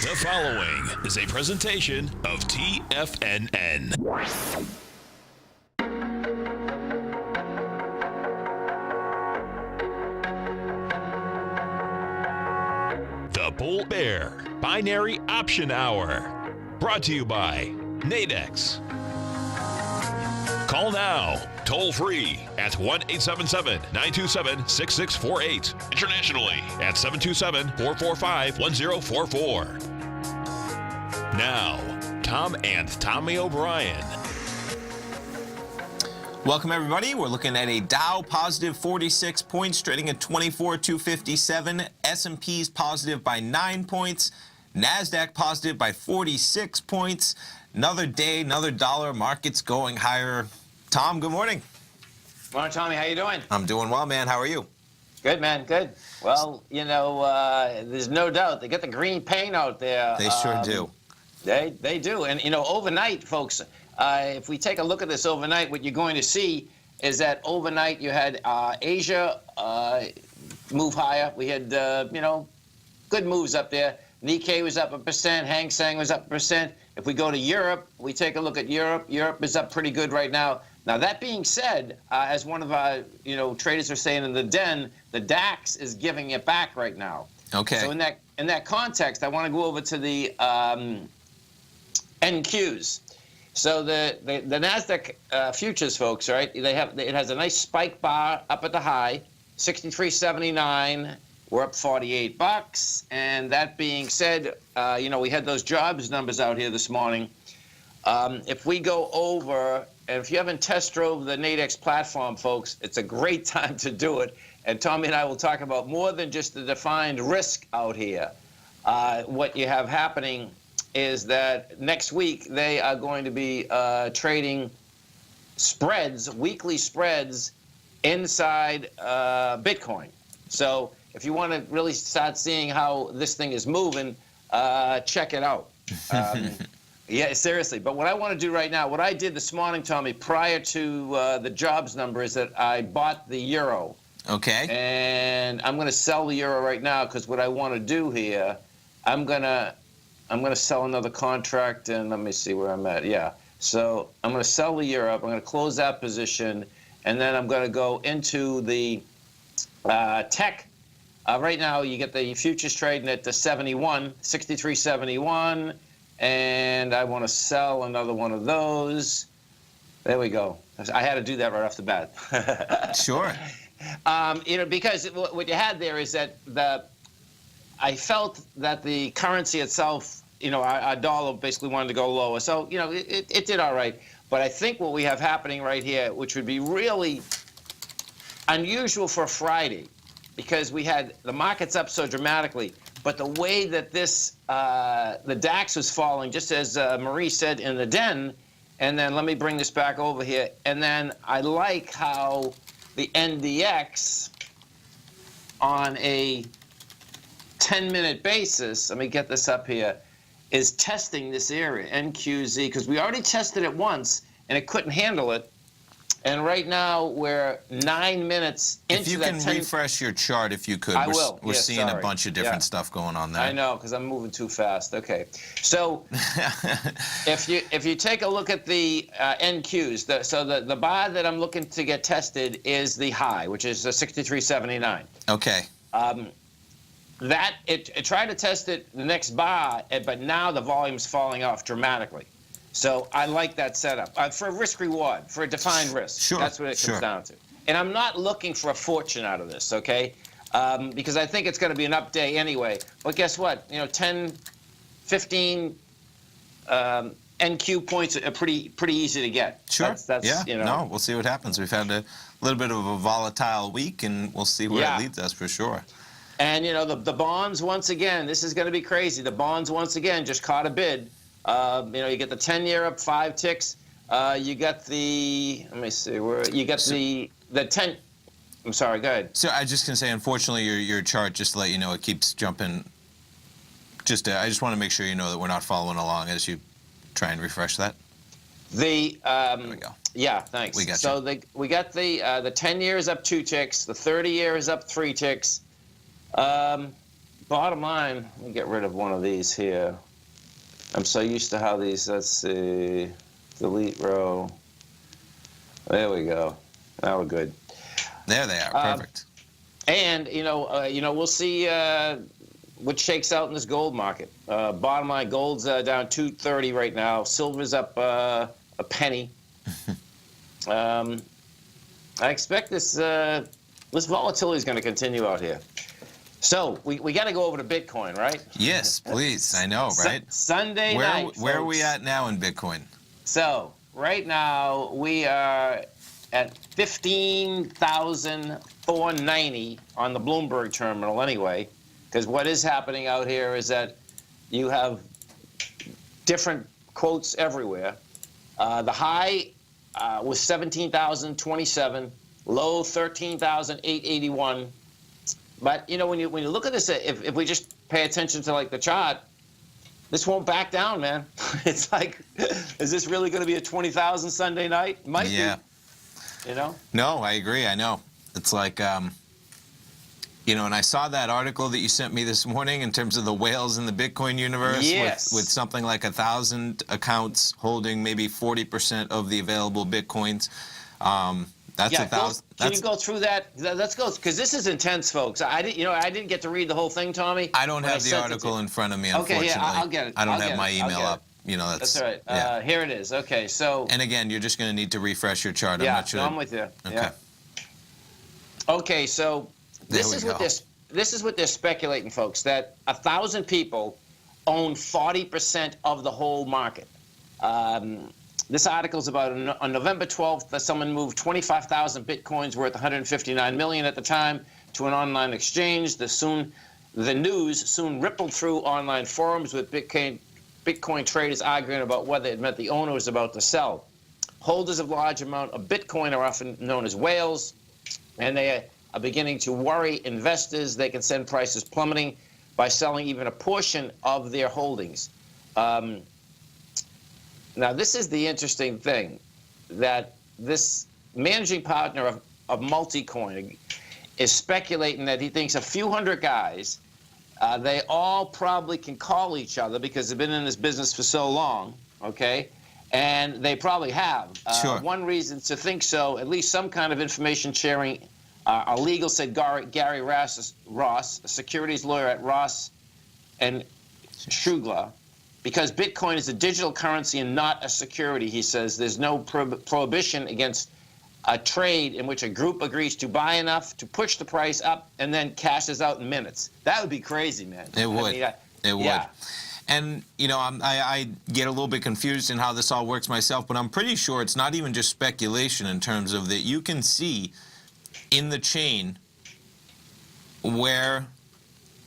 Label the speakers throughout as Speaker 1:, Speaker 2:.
Speaker 1: The following is a presentation of TFNN. The Bull Bear Binary Option Hour. Brought to you by Nadex. Call now, toll free at 1-877-927-6648. Internationally at 727-445-1044. Now, Tom and Tommy O'Brien.
Speaker 2: Welcome, everybody. We're looking at a Dow positive 46 points, trading at 24,257. S&P's positive by 9 points. NASDAQ positive by 46 points. Another day, another dollar. Markets going higher. Tom, good morning.
Speaker 3: Morning, Tommy. How you doing?
Speaker 2: I'm doing well, man. How are you?
Speaker 3: Good, man. Good. Well, you know, there's no doubt they got the green paint out there.
Speaker 2: They sure do.
Speaker 3: They do. And, you know, overnight, folks, if we take a look at this overnight, what you're going to see is that overnight you had Asia move higher. We had, you know, good moves up there. Nikkei was up 1%. Hang Seng was up 1%. If we go to Europe, we take a look at Europe. Europe is up pretty good right now. Now, that being said, as one of our, you know, traders are saying in the den, the DAX is giving it back right now.
Speaker 2: Okay.
Speaker 3: So in that context, I want to go over to the NQs. So the Nasdaq futures, folks, right? It has a nice spike bar up at the high, 63.79. We're up 48 bucks. And that being said, you know, we had those jobs numbers out here this morning. If we go over, and if you haven't test drove the Nadex platform, folks, it's a great time to do it. And Tommy and I will talk about more than just the defined risk out here. What you have happening is that next week they are going to be trading spreads, weekly spreads inside Bitcoin. So if you want to really start seeing how this thing is moving, check it out. Yeah, seriously. But what I want to do right now, what I did this morning, Tommy, prior to the jobs number, is that I bought the euro.
Speaker 2: Okay.
Speaker 3: And I'm going to sell the euro right now because what I want to do here, I'm going to sell another contract, and let me see where I'm at. Yeah. So I'm going to sell the euro. I'm going to close that position, and then I'm going to go into the tech. Right now, you get the futures trading at the 63.71, and I want to sell another one of those. There we go. I had to do that right off the bat.
Speaker 2: Sure.
Speaker 3: You know, because what you had there is that I felt that the currency itself, you know, our dollar basically wanted to go lower. So, you know, it did all right. But I think what we have happening right here, which would be really unusual for a Friday, because we had the markets up so dramatically, but the way that this, the DAX was falling, just as Marie said in the den, and then let me bring this back over here, and then I like how the NDX on a 10-minute basis, let me get this up here, is testing this area, NQZ, because we already tested it once, and it couldn't handle it. And right now, we're 9 minutes into that.
Speaker 2: If you can refresh your chart, if you could.
Speaker 3: I will.
Speaker 2: We're
Speaker 3: Yes,
Speaker 2: seeing a bunch of different stuff going on there.
Speaker 3: I know, because I'm moving too fast. Okay. So if you take a look at the NQs, so the bar that I'm looking to get tested is the high, which is 63.79.
Speaker 2: Okay.
Speaker 3: It tried to test it the next bar, but now the volume's falling off dramatically. So I like that setup for a risk reward, for a defined risk.
Speaker 2: Sure.
Speaker 3: That's what it comes down to. And I'm not looking for a fortune out of this, okay? Because I think it's going to be an up day anyway. But guess what? You know, 10, 15 NQ points are pretty easy to get.
Speaker 2: Sure.
Speaker 3: That's
Speaker 2: yeah.
Speaker 3: You know.
Speaker 2: No, we'll see what happens. We've had a little bit of a volatile week, and we'll see where it leads us for sure.
Speaker 3: And, you know, the bonds, once again, this is going to be crazy. The bonds, once again, just caught a bid. You know, you get the 10-year up 5 ticks. You got the, let me see, where you got the 10. I'm sorry, go ahead.
Speaker 2: So I was just going to say, unfortunately, your chart, just to let you know, it keeps jumping. I just want to make sure you know that we're not following along as you try and refresh that.
Speaker 3: There
Speaker 2: we go.
Speaker 3: Yeah, thanks.
Speaker 2: We got
Speaker 3: so we got the 10 years up 2 ticks. The 30 year is up 3 ticks. bottom line, let me get rid of one of these here. I'm so used to how these, let's see, delete row. There we go. Now we're good.
Speaker 2: There they are. Perfect.
Speaker 3: And, we'll see what shakes out in this gold market. Bottom line, gold's down $2.30 right now. Silver's up a penny. I expect this volatility is going to continue out here. So we got to go over to Bitcoin, right?
Speaker 2: Yes, please. I know, right?
Speaker 3: Sunday night.
Speaker 2: Where are we at now in Bitcoin?
Speaker 3: So right now we are at 15,490 on the Bloomberg terminal anyway, because what is happening out here is that you have different quotes everywhere. The high was 17,027, low 13,881. But when you look at this, if we just pay attention to like the chart, this won't back down, man. It's like, is this really going to be a 20,000 Sunday night? Might be.
Speaker 2: No, I agree. I know. It's like, and I saw that article that you sent me this morning in terms of the whales in the Bitcoin universe.
Speaker 3: Yes.
Speaker 2: With something like 1,000 accounts holding maybe 40% of the available Bitcoins. That's 1,000.
Speaker 3: Can you go through that? Let's go, because this is intense, folks. I didn't get to read the whole thing, Tommy.
Speaker 2: I don't have the article in front of me, unfortunately.
Speaker 3: Okay, yeah, I'll get it.
Speaker 2: I don't have my email up.
Speaker 3: That's all right. Yeah. Here it is. Okay, so.
Speaker 2: And again, you're just going to need to refresh your chart.
Speaker 3: Yeah,
Speaker 2: I'm not sure.
Speaker 3: I'm with you.
Speaker 2: Okay.
Speaker 3: Yeah. Okay, so this is what they're speculating, folks. That 1,000 people own 40% of the whole market. This article is about on November 12th that someone moved 25,000 Bitcoins worth 159 million at the time to an online exchange. The news soon rippled through online forums with Bitcoin traders arguing about whether it meant the owner was about to sell. Holders of large amount of Bitcoin are often known as whales, and they are beginning to worry investors. They can send prices plummeting by selling even a portion of their holdings. Now, this is the interesting thing, that this managing partner of Multicoin is speculating that he thinks a few hundred guys, they all probably can call each other because they've been in this business for so long, okay? And they probably have.
Speaker 2: Sure.
Speaker 3: One reason to think so, at least some kind of information sharing are legal, said Gary Ross, a securities lawyer at Ross and Schugler. Because Bitcoin is a digital currency and not a security, he says, there's no prohibition against a trade in which a group agrees to buy enough to push the price up and then cashes out in minutes. That would be crazy, man.
Speaker 2: It would. It would.
Speaker 3: Yeah.
Speaker 2: And, I get a little bit confused in how this all works myself, but I'm pretty sure it's not even just speculation in terms of that you can see in the chain where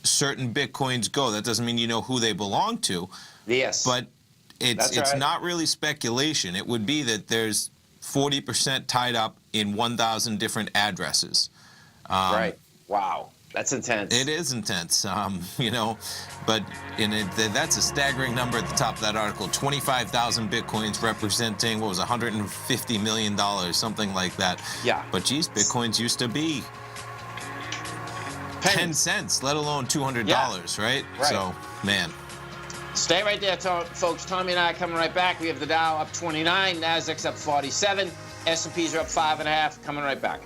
Speaker 2: certain Bitcoins go. That doesn't mean you know who they belong to.
Speaker 3: Yes.
Speaker 2: But it's
Speaker 3: right.
Speaker 2: not really speculation. It would be that there's 40% tied up in 1,000 different addresses.
Speaker 3: Right. Wow. That's intense.
Speaker 2: It is intense, but that's a staggering number at the top of that article. 25,000 Bitcoins representing, what was $150 million, something like that.
Speaker 3: Yeah.
Speaker 2: But geez, Bitcoins used to be 10 cents, let alone $200, right?
Speaker 3: Right.
Speaker 2: So, man.
Speaker 3: Stay right there, folks. Tommy and I are coming right back. We have the Dow up 29, Nasdaq's up 47, S&Ps are up 5.5. Coming right back.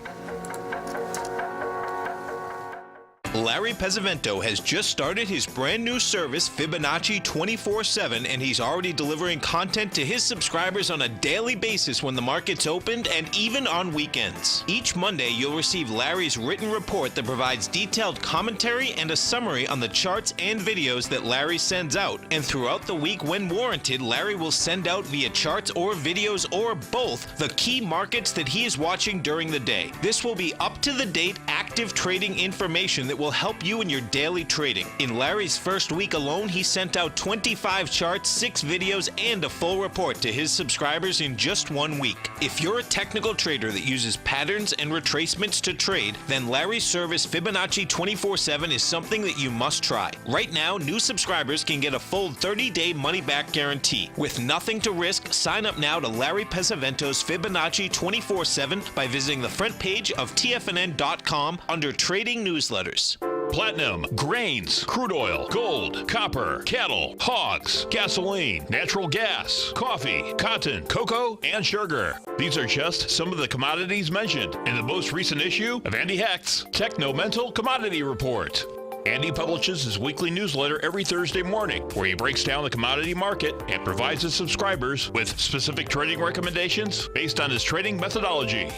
Speaker 1: Larry Pesavento has just started his brand new service, Fibonacci 24/7, and he's already delivering content to his subscribers on a daily basis when the market's opened and even on weekends. Each Monday, you'll receive Larry's written report that provides detailed commentary and a summary on the charts and videos that Larry sends out. And throughout the week, when warranted, Larry will send out via charts or videos or both the key markets that he is watching during the day. This will be up-to-the-date, active trading information that will help you in your daily trading. In Larry's first week alone, he sent out 25 charts, 6 videos, and a full report to his subscribers in just 1 week. If you're a technical trader that uses patterns and retracements to trade, then Larry's service Fibonacci 24/7 is something that you must try. Right now, new subscribers can get a full 30-day money-back guarantee. With nothing to risk, sign up now to Larry Pesavento's Fibonacci 24/7 by visiting the front page of TFNN.com under Trading Newsletters.
Speaker 4: platinum, grains, crude oil, gold, copper, cattle, hogs, gasoline, natural gas, coffee, cotton, cocoa, and sugar. These are just some of the commodities mentioned in the most recent issue of Andy Hecht's Techno-Mental Commodity Report. Andy publishes his weekly newsletter every Thursday morning, where he breaks down the commodity market and provides his subscribers with specific trading recommendations based on his trading methodology.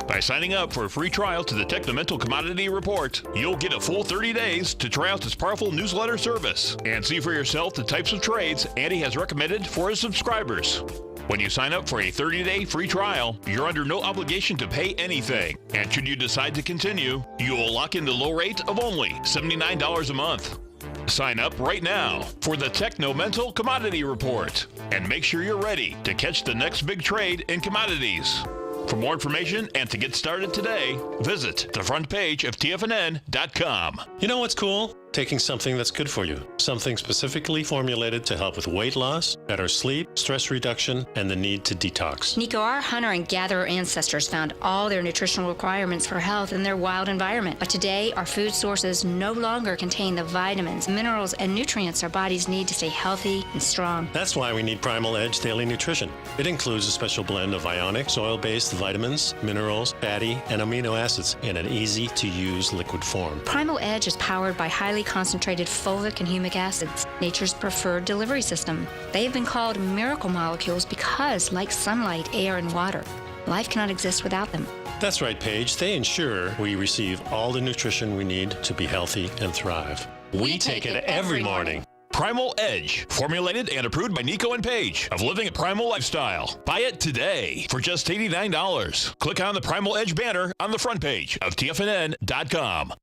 Speaker 4: By signing up for a free trial to the Techno-Mental Commodity Report, you'll get a full 30 days to try out this powerful newsletter service and see for yourself the types of trades Andy has recommended for his subscribers. When you sign up for a 30-day free trial, you're under no obligation to pay anything. And should you decide to continue, you will lock in the low rate of only $79 a month. Sign up right now for the Techno-Mental Commodity Report and make sure you're ready to catch the next big trade in commodities. For more information and to get started today, visit the front page of TFNN.com.
Speaker 5: You know what's cool? Taking something that's good for you. Something specifically formulated to help with weight loss, better sleep, stress reduction, and the need to detox.
Speaker 6: Nico, our hunter and gatherer ancestors found all their nutritional requirements for health in their wild environment. But today, our food sources no longer contain the vitamins, minerals, and nutrients our bodies need to stay healthy and strong.
Speaker 5: That's why we need Primal Edge Daily Nutrition. It includes a special blend of ionic, oil-based vitamins, minerals, fatty, and amino acids in an easy-to-use liquid form.
Speaker 6: Primal Edge is powered by highly concentrated fulvic and humic acids, nature's preferred delivery system. They have been called miracle molecules because, like sunlight, air, and water, life cannot exist without them.
Speaker 5: That's right, Paige. They ensure we receive all the nutrition we need to be healthy and thrive. We take it every morning.
Speaker 4: Primal Edge, formulated and approved by Nico and Paige of Living a Primal Lifestyle. Buy it today for just $89. Click on the Primal Edge banner on the front page of TFNN.com.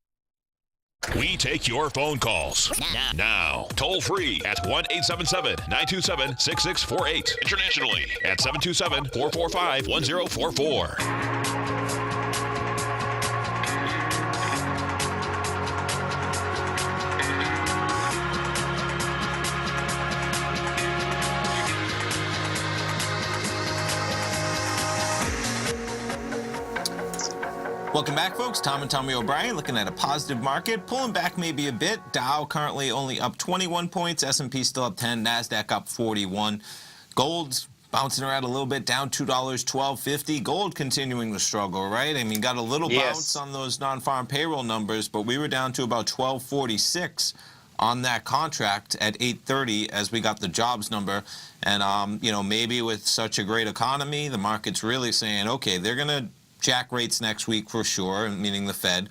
Speaker 4: We take your phone calls now. Toll free at 1-877-927-6648. Internationally at 727-445-1044.
Speaker 2: Welcome back, folks. Tom and Tommy O'Brien looking at a positive market, pulling back maybe a bit. Dow currently only up 21 points, S&P still up 10, NASDAQ up 41. Gold's bouncing around a little bit, down $2, $12.50. Gold continuing to struggle, right? I mean, got a little bounce on those non-farm payroll numbers, but we were down to about $12.46 on that contract at 8:30 as we got the jobs number. And, you know, maybe with such a great economy, the market's really saying, okay, they're going to jack rates next week for sure, meaning the Fed,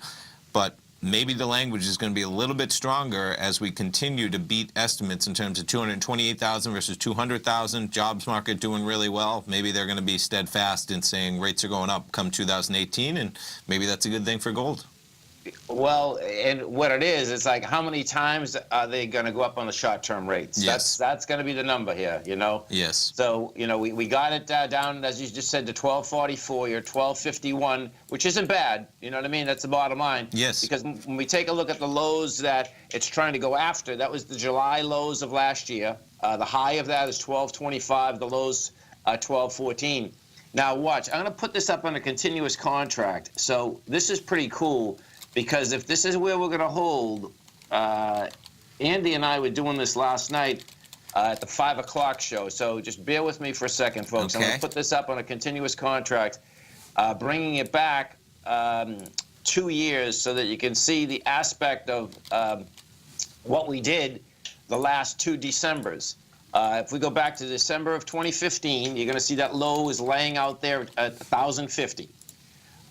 Speaker 2: but maybe the language is going to be a little bit stronger as we continue to beat estimates in terms of 228,000 versus 200,000. Jobs market doing really well. Maybe they're going to be steadfast in saying rates are going up come 2018, and maybe that's a good thing for gold.
Speaker 3: Well, and what it is, it's like how many times are they going to go up on the short-term rates?
Speaker 2: Yes.
Speaker 3: That's going to be the number here, you know?
Speaker 2: Yes.
Speaker 3: So, you know, we got it down, as you just said, to 1244. You're 1251, which isn't bad. You know what I mean? That's the bottom line.
Speaker 2: Yes.
Speaker 3: Because when we take a look at the lows that it's trying to go after, that was the July lows of last year. The high of that is 1225. The lows 1214. Now, watch. I'm going to put this up on a continuous contract. So this is pretty cool. Because if this is where we're going to hold, Andy and I were doing this last night at the 5 o'clock show. So just bear with me for a second, folks.
Speaker 2: Okay.
Speaker 3: I'm going to put this up on a continuous contract, bringing it back 2 years so that you can see the aspect of what we did the last 2 Decembers. If we go back to December of 2015, you're going to see that low is laying out there at 1,050.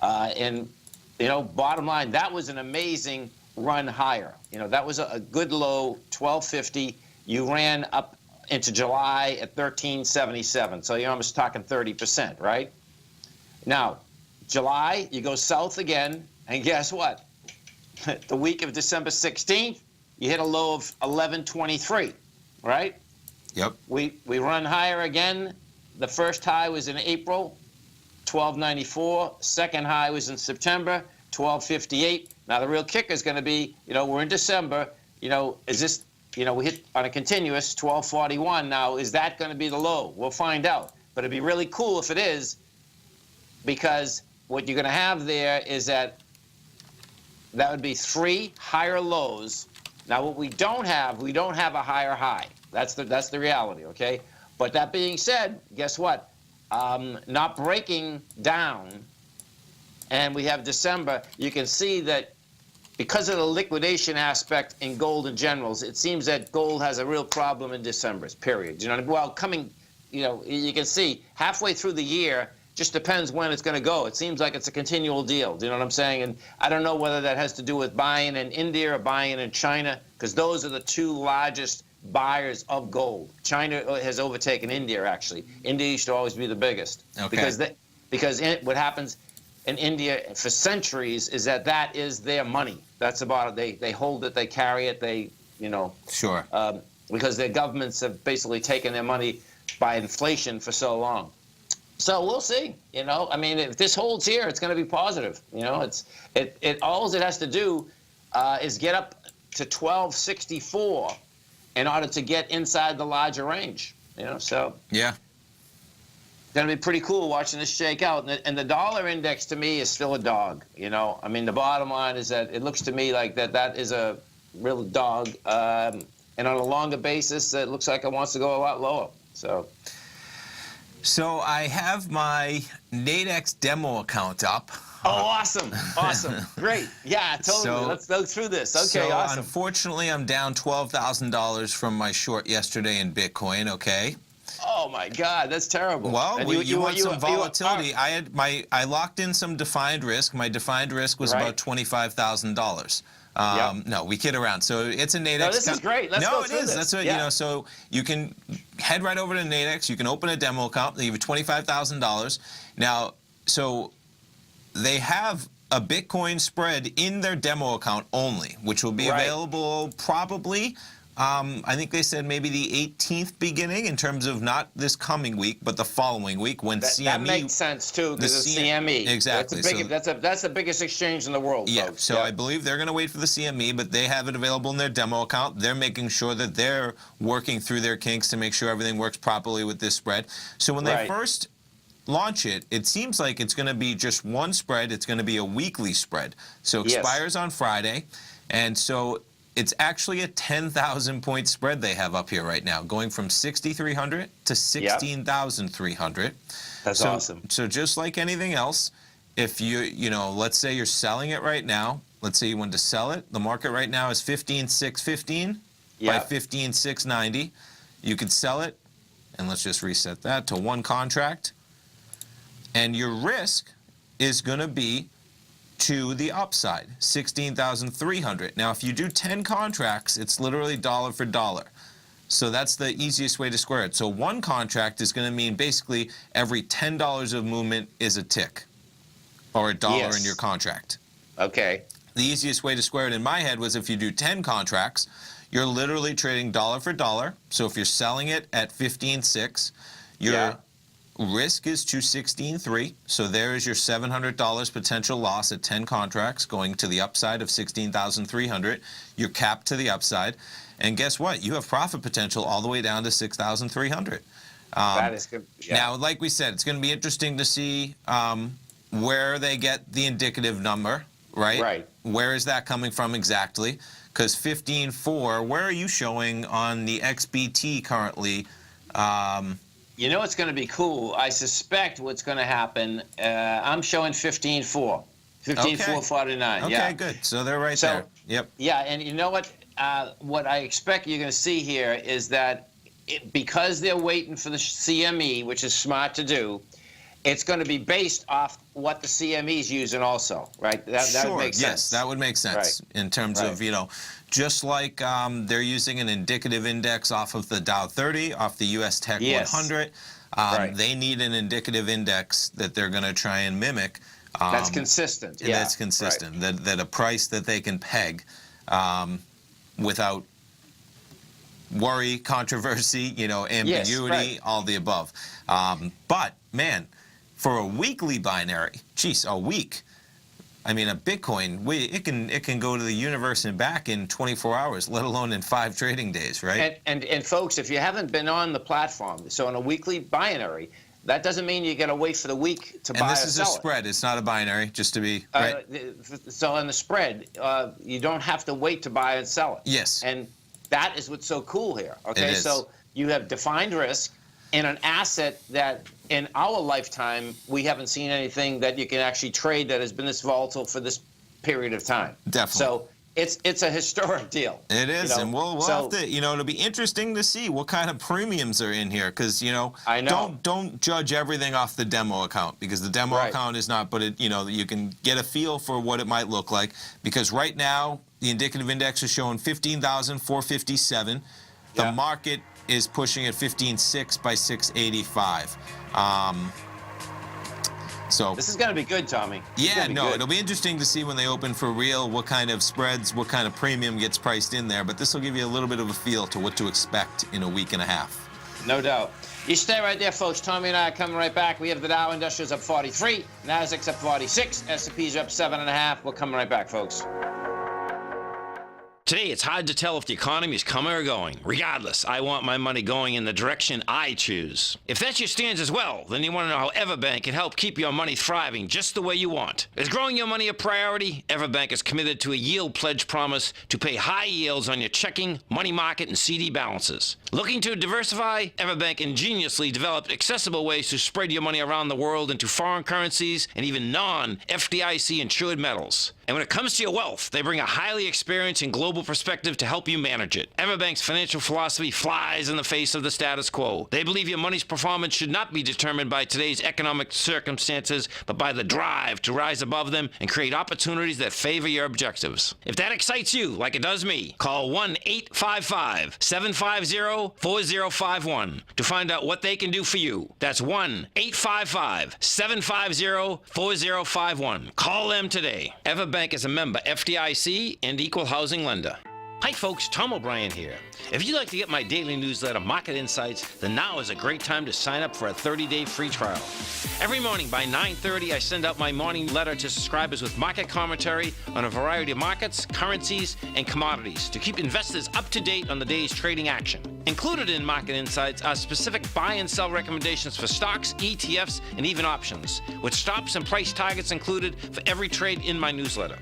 Speaker 3: And you know, bottom line, that was an amazing run higher. You know, that was a good low, 1250. You ran up into July at 1377. So you're almost talking 30%, right? Now, July, you go south again, and guess what? The week of December 16th, you hit a low of 1123, right?
Speaker 2: Yep.
Speaker 3: We run higher again. The first high was in April, 1294. Second high was in September, 1258. Now the real kicker is going to be, you know, we're in December. You know, is this, you know, we hit on a continuous 1241. Now, is that going to be the low? We'll find out. But it'd be really cool if it is, because what you're going to have there is that that would be 3 higher lows. Now, what we don't have a higher high. That's the reality, okay? But that being said, guess what? Not breaking down, and we have December. You can see that because of the liquidation aspect in gold in generals, it seems that gold has a real problem in December, period. You know, well, you can see halfway through the year, just depends when it's going to go. It seems like it's a continual deal. Do you know what I'm saying? And I don't know whether that has to do with buying in India or buying in China, because those are the 2 largest buyers of gold. China has overtaken India, actually. India used to always be the biggest.
Speaker 2: Okay.
Speaker 3: Because what happens in India for centuries is that is their money. That's about it. They hold it, they carry it,
Speaker 2: Sure.
Speaker 3: Because their governments have basically taken their money by inflation for so long. So we'll see. I mean, if this holds here, it's going to be positive. All it has to do is get up to 1264 in order to get inside the larger range. So
Speaker 2: yeah,
Speaker 3: it's going to be pretty cool watching this shake out. And the dollar index to me is still a dog. I mean, the bottom line is that it looks to me like that is a real dog. And on a longer basis, it looks like it wants to go a lot lower.
Speaker 2: So I have my Nadex demo account up.
Speaker 3: Oh, awesome. Great. Yeah, totally.
Speaker 2: So,
Speaker 3: let's go through this. Okay,
Speaker 2: so
Speaker 3: awesome.
Speaker 2: Unfortunately, I'm down $12,000 from my short yesterday in Bitcoin, okay?
Speaker 3: Oh, my God, that's terrible.
Speaker 2: Well, you want some volatility. I locked in some defined risk. My defined risk was about $25,000. No, we kid around. So it's a Nadex.
Speaker 3: No, this is great. Let's go through this.
Speaker 2: That's what, so you can head right over to Nadex. You can open a demo account. They give you $25,000. Now, so they have a Bitcoin spread in their demo account only, which will be available probably, I think they said maybe the 18th beginning, in terms of not this coming week, but the following week when CME.
Speaker 3: That makes sense too, because it's CME.
Speaker 2: Exactly.
Speaker 3: That's the biggest exchange in the world, folks.
Speaker 2: So I believe they're going to wait for the CME, but they have it available in their demo account. They're making sure that they're working through their kinks to make sure everything works properly with this spread. So when they first launch it, it seems like it's going to be just one spread. It's going to be a weekly spread. So it expires on Friday. And so it's actually a 10,000 point spread they have up here right now, going from 6,300 to 16,300.
Speaker 3: That's awesome.
Speaker 2: So just like anything else, if let's say you're selling it right now, let's say you want to sell it, the market right now is 15,615 by 15,690. You could sell it, and let's just reset that to one contract. And your risk is going to be to the upside, 16,300. Now, if you do 10 contracts, it's literally dollar for dollar. So that's the easiest way to square it. So one contract is going to mean basically every $10 of movement is a tick or a dollar in your contract.
Speaker 3: Okay.
Speaker 2: The easiest way to square it in my head was if you do 10 contracts, you're literally trading dollar for dollar. So if you're selling it at 15.6, your risk is to 16.3, so there is your $700 potential loss at 10 contracts going to the upside of 16,300. You're capped to the upside, and guess what? You have profit potential all the way down to 6,300.
Speaker 3: That is good.
Speaker 2: Now, like we said, it's going to be interesting to see where they get the indicative number, right?
Speaker 3: Right.
Speaker 2: Where is that coming from exactly? Because 15.4, where are you showing on the XBT currently?
Speaker 3: It's going to be cool. I suspect what's going to happen. I'm showing 15.4, 15.449.
Speaker 2: Okay, good. So they're right there. Yep.
Speaker 3: Yeah, and you know what? What I expect you're going to see here is that because they're waiting for the CME, which is smart to do, it's going to be based off what the CME is using also, right? That would make sense.
Speaker 2: Yes, that would make sense in terms of, just like they're using an indicative index off of the Dow 30, off the US Tech 100. They need an indicative index that they're going to try and mimic.
Speaker 3: That's consistent.
Speaker 2: That's consistent. That a price that they can peg without worry, controversy, ambiguity, all the above. But, man, for a weekly binary, a week. I mean, a Bitcoin, it can go to the universe and back in 24 hours, let alone in 5 trading days, right?
Speaker 3: And folks, if you haven't been on the platform, so on a weekly binary, that doesn't mean you got to wait for the week to buy or
Speaker 2: And this is a
Speaker 3: sell it.
Speaker 2: spread. It's not a binary, just to be right.
Speaker 3: So in the spread, you don't have to wait to buy and sell it.
Speaker 2: Yes.
Speaker 3: And that is what's so cool here. Okay,
Speaker 2: It is.
Speaker 3: so you have defined risk in an asset that in our lifetime we haven't seen anything that you can actually trade that has been this volatile for this period of time.
Speaker 2: Definitely.
Speaker 3: So it's a historic deal.
Speaker 2: It is, and we'll
Speaker 3: so,
Speaker 2: have to, it'll be interesting to see what kind of premiums are in here, because,
Speaker 3: I know.
Speaker 2: don't judge everything off the demo account, because the demo
Speaker 3: Right.
Speaker 2: account is not, but you can get a feel for what it might look like, because right now the indicative index is showing 15,457. The
Speaker 3: Yeah.
Speaker 2: market is pushing at 15,600 by 685. So
Speaker 3: this is going to be good, Tommy. This is
Speaker 2: yeah,
Speaker 3: gonna be
Speaker 2: no,
Speaker 3: good.
Speaker 2: it'll be interesting to see when they open for real what kind of spreads, what kind of premium gets priced in there. But this will give you a little bit of a feel to what to expect in a week and a half.
Speaker 3: No doubt. You stay right there, folks. Tommy and I are coming right back. We have the Dow Industrials up 43, Nasdaq's up 46, S&P's up 7.5. We're coming right back, folks.
Speaker 7: Today, it's hard to tell if the economy is coming or going. Regardless, I want my money going in the direction I choose. If that's your stance as well, then you want to know how Everbank can help keep your money thriving just the way you want. Is growing your money a priority? Everbank is committed to a yield pledge promise to pay high yields on your checking, money market, and CD balances. Looking to diversify? Everbank ingeniously developed accessible ways to spread your money around the world into foreign currencies and even non-FDIC insured metals. And when it comes to your wealth, they bring a highly experienced and global perspective to help you manage it. Everbank's financial philosophy flies in the face of the status quo. They believe your money's performance should not be determined by today's economic circumstances, but by the drive to rise above them and create opportunities that favor your objectives. If that excites you, like it does me, call 1-855-750-4051 to find out what they can do for you. That's 1-855-750-4051. Call them today. Everbank is a member FDIC and equal housing lender. Hi folks, Tom O'Brien here. If you'd like to get my daily newsletter, Market Insights, then now is a great time to sign up for a 30-day free trial. Every morning by 9:30, I send out my morning letter to subscribers with market commentary on a variety of markets, currencies, and commodities to keep investors up to date on the day's trading action. Included in Market Insights are specific buy and sell recommendations for stocks, ETFs, and even options, with stops and price targets included for every trade in my newsletter.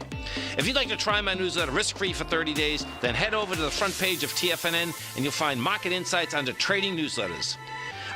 Speaker 7: If you'd like to try my newsletter risk-free for 30 days, then head over to the front page of TFNN and you'll find Market Insights under Trading Newsletters.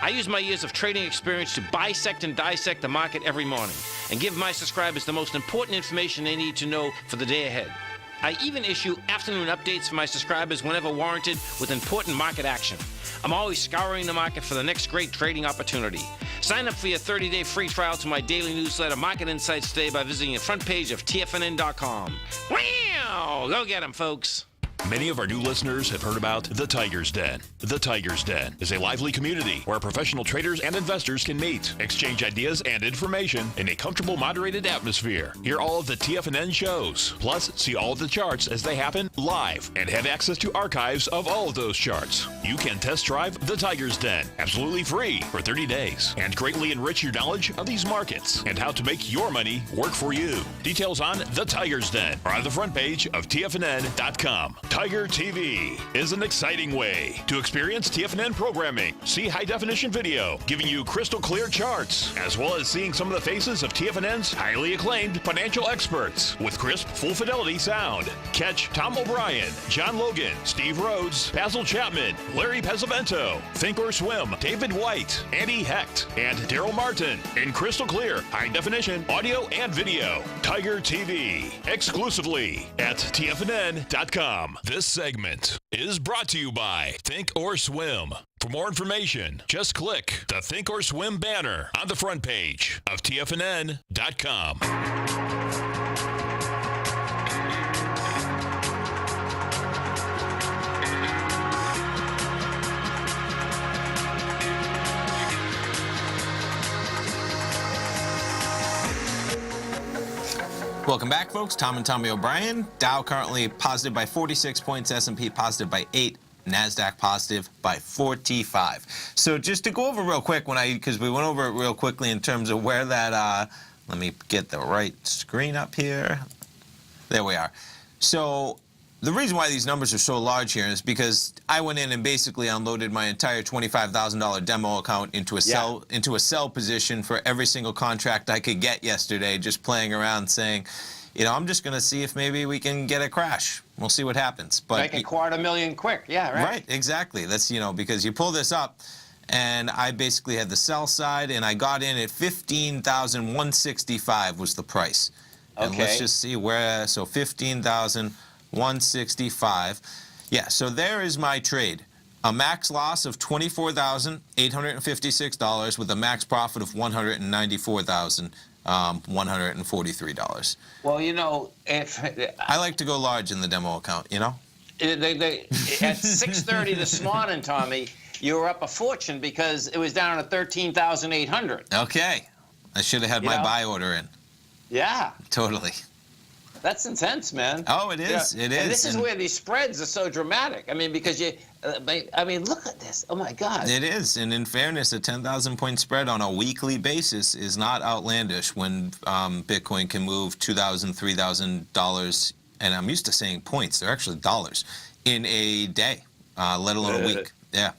Speaker 7: I use my years of trading experience to bisect and dissect the market every morning and give my subscribers the most important information they need to know for the day ahead. I even issue afternoon updates for my subscribers whenever warranted with important market action. I'm always scouring the market for the next great trading opportunity. Sign up for your 30-day free trial to my daily newsletter, Market Insights, today by visiting the front page of TFNN.com. Wow! Go get 'em, folks.
Speaker 4: Many of our new listeners have heard about The Tiger's Den. The Tiger's Den is a lively community where professional traders and investors can meet, exchange ideas and information in a comfortable, moderated atmosphere. Hear all of the TFNN shows, plus see all of the charts as they happen live and have access to archives of all of those charts. You can test drive The Tiger's Den absolutely free for 30 days and greatly enrich your knowledge of these markets and how to make your money work for you. Details on The Tiger's Den are on the front page of TFNN.com. Tiger TV is an exciting way to experience TFNN programming. See high-definition video giving you crystal clear charts, as well as seeing some of the faces of TFNN's highly acclaimed financial experts with crisp, full-fidelity sound. Catch Tom O'Brien, John Logan, Steve Rhodes, Basil Chapman, Larry Pesavento, Think or Swim, David White, Andy Hecht, and Daryl Martin in crystal clear, high-definition audio and video. Tiger TV, exclusively at TFNN.com. This segment is brought to you by Think or Swim. For more information, just click the Think or Swim banner on the front page of TFNN.com.
Speaker 2: Welcome back, folks. Tom and Tommy O'Brien. Dow currently positive by 46 points, S&P positive by 8, NASDAQ positive by 45. So just to go over real quick, because we went over it real quickly in terms of where that, let me get the right screen up here. There we are. So The reason why these numbers are so large here is because I went in and basically unloaded my entire $25,000 demo account into a sell position for every single contract I could get yesterday, just playing around saying, you know, I'm just going to see if maybe we can get a crash. We'll see what happens. But
Speaker 3: make $250,000 quick. Yeah, right.
Speaker 2: Right, exactly. That's, you know, because you pull this up, and I basically had the sell side, and I got in at $15,165 was the price. And let's just see where, so 15,165. Yeah, so there is my trade. A max loss of $24,856 with a max profit of $194,143.
Speaker 3: Well, you know, if
Speaker 2: I like to go large in the demo account, you know?
Speaker 3: at 6:30 this morning, Tommy, you were up a fortune because it was down to 13,800.
Speaker 2: Okay. I should have had my buy order in.
Speaker 3: Yeah.
Speaker 2: Totally.
Speaker 3: That's intense, man.
Speaker 2: Oh, it is.
Speaker 3: Yeah.
Speaker 2: It is.
Speaker 3: And this is where these spreads are so dramatic. I mean, because I mean, look at this. Oh, my God.
Speaker 2: It is. And in fairness, a 10,000-point spread on a weekly basis is not outlandish when Bitcoin can move $2,000, $3,000, and I'm used to saying points. They're actually dollars in a day, let alone a week. Yeah.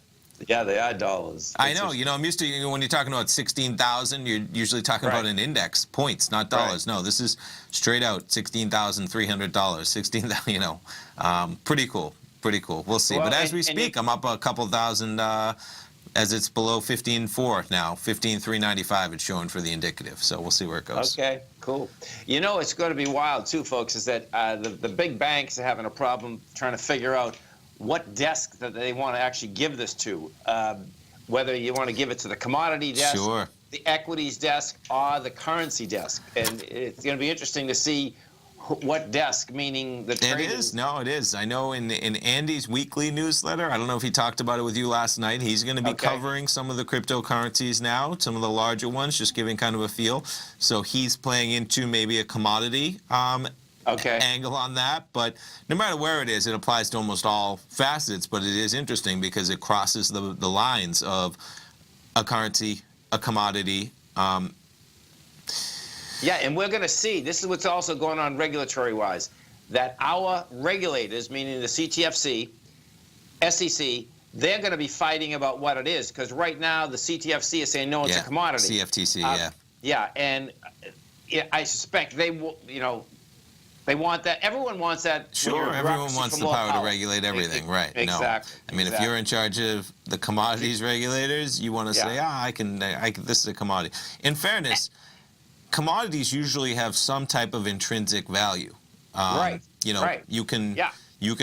Speaker 3: Yeah, they are dollars.
Speaker 2: I know. You know, I'm used to, when you're talking about 16,000, you're usually talking about an index, points, not dollars. No, this is straight out $16,300. 16,000, you know, pretty cool. Pretty cool. We'll see.
Speaker 3: Well,
Speaker 2: but as we speak, I'm up a couple thousand as it's below 15.4 now. 15,395 it's showing for the indicative. So we'll see where it goes.
Speaker 3: Okay, cool. You know, it's going to be wild, too, folks, is that the big banks are having a problem trying to figure out what desk that they want to actually give this to, whether you want to give it to the commodity desk, the equities desk, or the currency desk. And it's going to be interesting to see what desk, meaning the traders.
Speaker 2: It is. No, it is. I know in Andy's weekly newsletter, I don't know if he talked about it with you last night, he's going to be covering some of the cryptocurrencies now, some of the larger ones, just giving kind of a feel. So he's playing into maybe a commodity angle on that, but no matter where it is, it applies to almost all facets. But it is interesting because it crosses the lines of a currency, a commodity.
Speaker 3: Yeah, and we're going to see, this is what's also going on regulatory-wise, that our regulators, meaning the CTFC, SEC, they're going to be fighting about what it is, because right now the CTFC is saying, no, it's a commodity.
Speaker 2: CFTC,
Speaker 3: Yeah, and I suspect they will, you know, they want that. Everyone wants that.
Speaker 2: Sure, everyone wants the power to regulate everything, right?
Speaker 3: Exactly.
Speaker 2: No. I mean, if you're in charge of the commodities regulators, you want to say, I can, this is a commodity. In fairness, commodities usually have some type of intrinsic value. You know, you can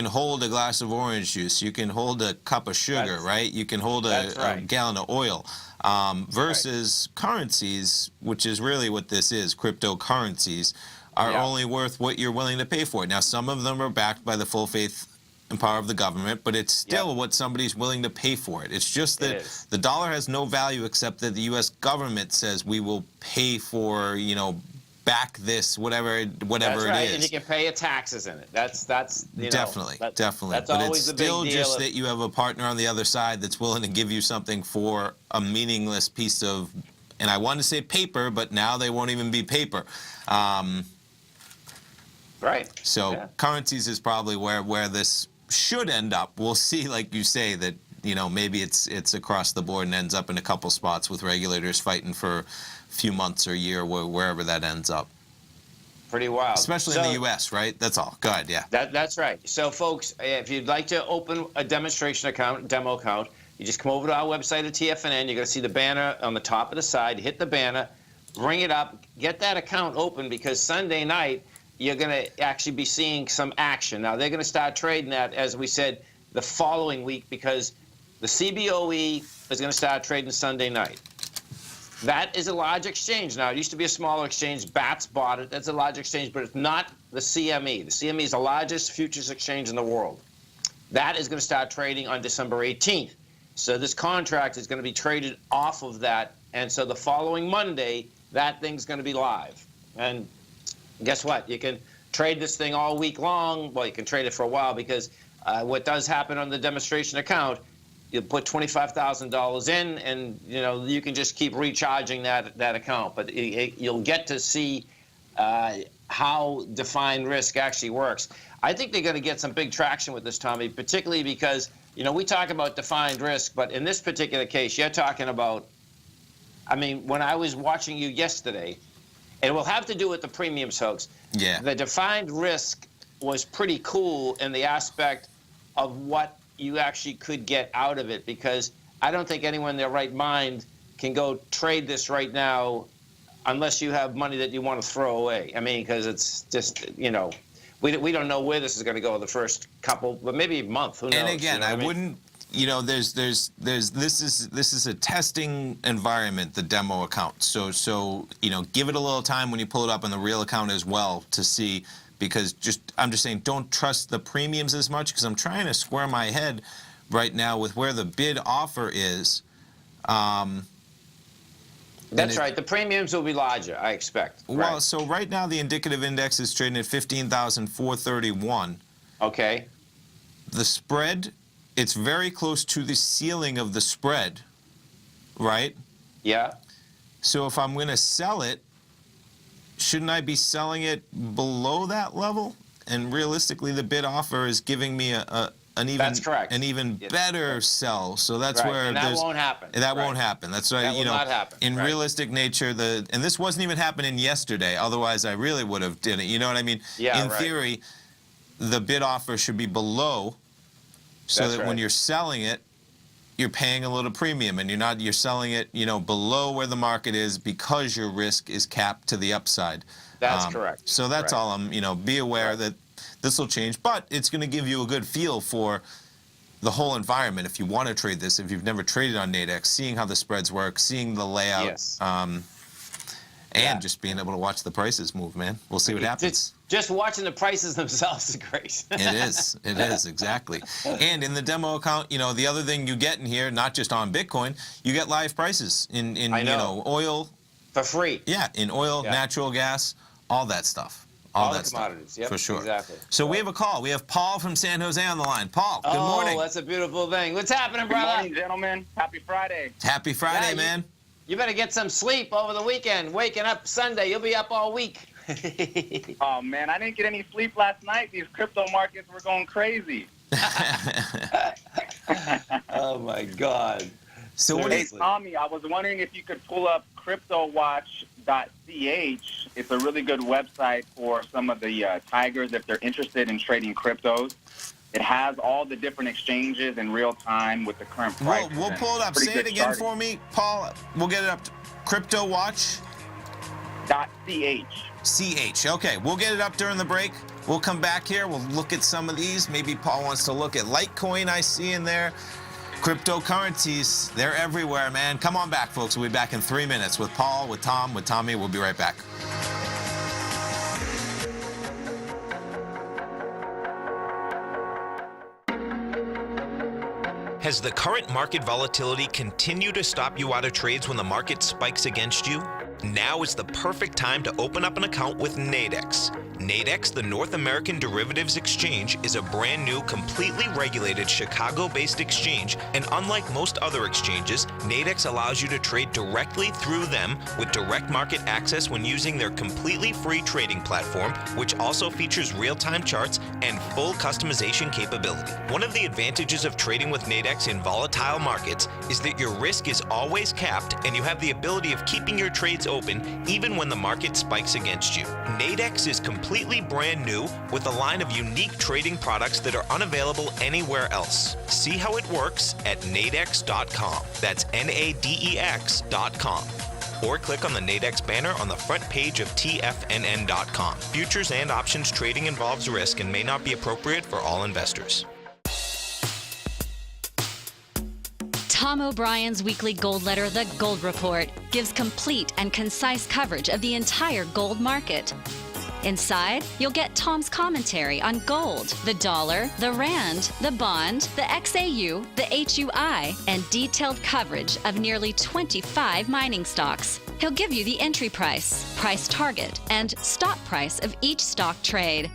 Speaker 2: hold a glass of orange juice, you can hold a cup of sugar, right? You can hold a gallon of oil. Versus currencies, which is really what this is, cryptocurrencies, are only worth what you're willing to pay for it. Now, some of them are backed by the full faith and power of the government, but it's still what somebody's willing to pay for it. It's just that the dollar has no value except that the U.S. government says we will pay for, you know, back this, whatever it is.
Speaker 3: And you can pay your taxes in it. That's you know,
Speaker 2: definitely.
Speaker 3: That's
Speaker 2: but
Speaker 3: always
Speaker 2: it's
Speaker 3: the big
Speaker 2: still
Speaker 3: deal
Speaker 2: just that you have a partner on the other side that's willing to give you something for a meaningless piece of, and I want to say paper, but now they won't even be paper. So currencies is probably where this should end up. We'll see, like you say, that, you know, maybe it's across the board and ends up in a couple spots with regulators fighting for a few months or a year, wherever that ends up.
Speaker 3: Pretty wild.
Speaker 2: Especially in the U.S., right? That's all. Go ahead, yeah.
Speaker 3: That's right. So, folks, if you'd like to open a demonstration account, demo account, you just come over to our website at TFNN. You're going to see the banner on the top of the side. Hit the banner, bring it up, get that account open, because Sunday night, you're going to actually be seeing some action. Now, they're going to start trading that, as we said, the following week, because the CBOE is going to start trading Sunday night. That is a large exchange. Now, it used to be a smaller exchange. BATS bought it. That's a large exchange, but it's not the CME. The CME is the largest futures exchange in the world. That is going to start trading on December 18th. So this contract is going to be traded off of that. And so the following Monday, that thing's going to be live. And guess what? You can trade this thing all week long. Well, you can trade it for a while, because what does happen on the demonstration account, you put $25,000 in, and you know you can just keep recharging that account. But you'll get to see how defined risk actually works. I think they're going to get some big traction with this, Tommy, particularly because, you know, we talk about defined risk, but in this particular case, you're talking about, I mean, when I was watching you yesterday, it will have to do with the premiums, folks.
Speaker 2: Yeah.
Speaker 3: The defined risk was pretty cool in the aspect of what you actually could get out of it, because I don't think anyone in their right mind can go trade this right now unless you have money that you want to throw away. I mean, because it's just, you know, we don't know where this is going to go the first couple, but maybe a month. Who knows?
Speaker 2: And again,
Speaker 3: you know
Speaker 2: I
Speaker 3: what mean?
Speaker 2: wouldn't. You know, this is a testing environment, the demo account. So you know, give it a little time when you pull it up on the real account as well to see, because I'm just saying, don't trust the premiums as much, because I'm trying to square my head right now with where the bid offer is.
Speaker 3: That's right. The premiums will be larger, I expect.
Speaker 2: Well,
Speaker 3: Right.
Speaker 2: so right now the indicative index is trading at 15,431.
Speaker 3: Okay.
Speaker 2: The spread, it's very close to the ceiling of the spread, right?
Speaker 3: Yeah.
Speaker 2: So if I'm going to sell it, shouldn't I be selling it below that level? And realistically, the bid offer is giving me
Speaker 3: That's correct.
Speaker 2: an even
Speaker 3: Yes.
Speaker 2: better sell. So that's
Speaker 3: Right.
Speaker 2: where
Speaker 3: And that
Speaker 2: there's,
Speaker 3: won't happen.
Speaker 2: That
Speaker 3: Right.
Speaker 2: won't happen. That's right.
Speaker 3: That
Speaker 2: You
Speaker 3: will
Speaker 2: know,
Speaker 3: not happen.
Speaker 2: in
Speaker 3: Right.
Speaker 2: realistic nature, and this wasn't even happening yesterday. Otherwise, I really would have did it. You know what I mean?
Speaker 3: Yeah,
Speaker 2: in
Speaker 3: right.
Speaker 2: theory, the bid offer should be below, so
Speaker 3: That's
Speaker 2: that when
Speaker 3: right.
Speaker 2: you're selling it, you're paying a little premium, and you're selling it, you know, below where the market is, because your risk is capped to the upside.
Speaker 3: That's correct.
Speaker 2: So that's
Speaker 3: Right.
Speaker 2: all be aware that this will change, but it's going to give you a good feel for the whole environment if you want to trade this, if you've never traded on Nadex, seeing how the spreads work, seeing the layout,
Speaker 3: Yes.
Speaker 2: and just being able to watch the prices move, man. We'll see what happens.
Speaker 3: Just watching the prices themselves is great.
Speaker 2: It is, exactly. And in the demo account, you know, the other thing you get in here, not just on Bitcoin, you get live prices in
Speaker 3: I know.
Speaker 2: you know, oil.
Speaker 3: For free.
Speaker 2: Yeah, in oil,
Speaker 3: Yeah.
Speaker 2: natural gas, all that stuff.
Speaker 3: All
Speaker 2: that
Speaker 3: the
Speaker 2: stuff,
Speaker 3: commodities. Yep,
Speaker 2: for sure.
Speaker 3: exactly.
Speaker 2: So we have a call. We have Paul from San Jose on the line. Paul, good morning.
Speaker 3: Oh, that's a beautiful thing. What's happening,
Speaker 8: Good
Speaker 3: brother?
Speaker 8: morning, gentlemen. Happy Friday.
Speaker 2: Happy Friday,
Speaker 3: Yeah,
Speaker 2: man.
Speaker 3: You better get some sleep over the weekend. Waking up Sunday, you'll be up all week.
Speaker 8: Oh, man, I didn't get any sleep last night. These crypto markets were going crazy.
Speaker 3: Oh, my God.
Speaker 2: So what
Speaker 8: Hey,
Speaker 2: is
Speaker 3: Seriously.
Speaker 8: Tommy, I was wondering if you could pull up cryptowatch.ch. It's a really good website for some of the tigers if they're interested in trading cryptos. It has all the different exchanges in real time with the current prices.
Speaker 2: We'll pull it up.
Speaker 8: Pretty
Speaker 2: Say it
Speaker 8: good
Speaker 2: again
Speaker 8: starting.
Speaker 2: for me, Paul. We'll get it up. Crypto Watch
Speaker 8: .ch.
Speaker 2: CH. Okay, we'll get it up during the break. We'll come back here. We'll look at some of these. Maybe Paul wants to look at Litecoin I see in there. Cryptocurrencies, they're everywhere, man. Come on back, folks. We'll be back in 3 minutes with Paul, with Tom, with Tommy. We'll be right back.
Speaker 1: Has the current market volatility continued to stop you out of trades when the market spikes against you? Now is the perfect time to open up an account with Nadex. Nadex, the North American Derivatives Exchange, is a brand new, completely regulated Chicago-based exchange, and unlike most other exchanges, Nadex allows you to trade directly through them with direct market access when using their completely free trading platform, which also features real-time charts and full customization capability. One of the advantages of trading with Nadex in volatile markets is that your risk is always capped and you have the ability of keeping your trades open even when the market spikes against you. Nadex is completely brand new with a line of unique trading products that are unavailable anywhere else. See how it works at nadex.com. That's NADEX.com. Or click on the Nadex banner on the front page of TFNN.com. Futures and options trading involves risk and may not be appropriate for all investors.
Speaker 9: Tom O'Brien's weekly gold letter, The Gold Report, gives complete and concise coverage of the entire gold market. Inside, you'll get Tom's commentary on gold, the dollar, the rand, the bond, the XAU, the HUI, and detailed coverage of nearly 25 mining stocks. He'll give you the entry price, price target, and stop price of each stock trade.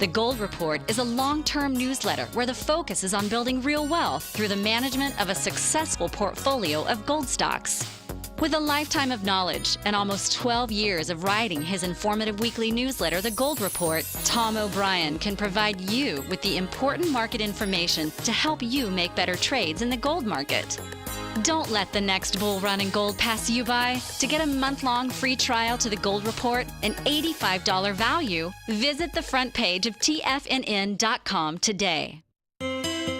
Speaker 9: The Gold Report is a long-term newsletter where the focus is on building real wealth through the management of a successful portfolio of gold stocks. With a lifetime of knowledge and almost 12 years of writing his informative weekly newsletter, The Gold Report, Tom O'Brien can provide you with the important market information to help you make better trades in the gold market. Don't let the next bull run in gold pass you by. To get a month-long free trial to The Gold Report, an $85 value, visit the front page of TFNN.com today.